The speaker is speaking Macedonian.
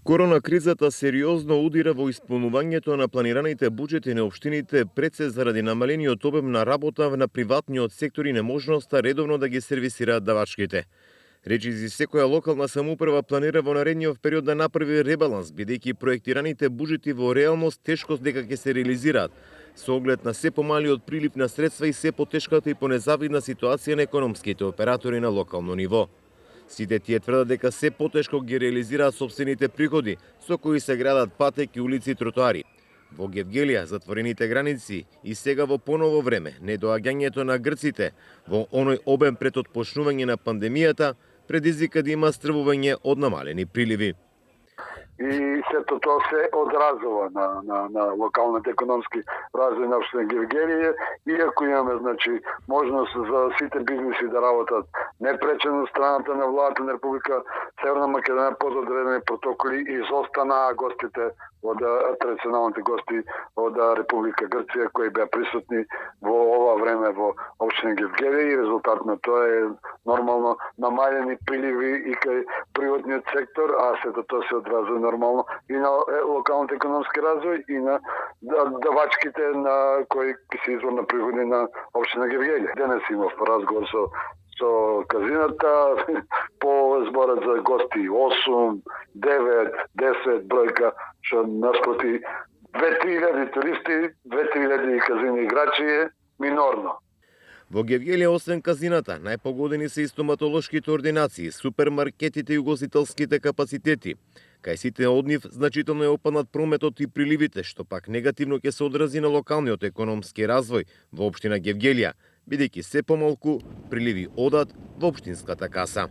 Корона кризата сериозно удира во исполнувањето на планираните буџети на општините пред се заради намалениот обем на работа на приватниот сектор и неможноста редовно да ги сервисираат давачките. Речиси, секоја локална самоуправа планира во наредниот период да направи ребаланс, бидејќи проектираните буџети во реалност тешко дека ќе се реализираат, со оглед на се помалиот прилив на средства и се потешката и понезавидна ситуација на економските оператори на локално ниво. Сите тие тврдат дека се потешко ги реализираат сопствените приходи, со кои се градат патеки, улици и тротоари. Во Гевгелија, затворените граници и сега во поново време, недоаѓањето на грците во оној обем пред отпочнување на пандемијата, предизвика да има стрвување од намалени приливи. И сето тоа се одразува на локалната економски развој на општина Гевгелија, иако имаме можност за сите бизнеси да работат непречено, страната на владата на Република Северна Македонија под одредени протоколи изостанаа гостите од традиционалните гости од Република Грција кои беа присутни во ова време во општина Гевгелија и резултат на тоа е нормално намалени приливи и кај приватниот сектор, а сето тоа се одразува нормално и на локалниот економски развој и на давачките на кои се извор на приходи на општина Гевгелија. Денес имав разговор со казината по зборот за гости 8, 9, 10 бројка, што наспроти 2-3 туристи, 2-3 казини играчи е минорно. Во Гевгелија, освен казината, најпогодени се и стоматолошките ординации, супермаркетите и угостителските капацитети. Кај сите од нив значително е опаднат прометот и приливите, што пак негативно ќе се одрази на локалниот економски развој во општина Гевгелија, бидејќи се помалку приливи одат во општинската каса.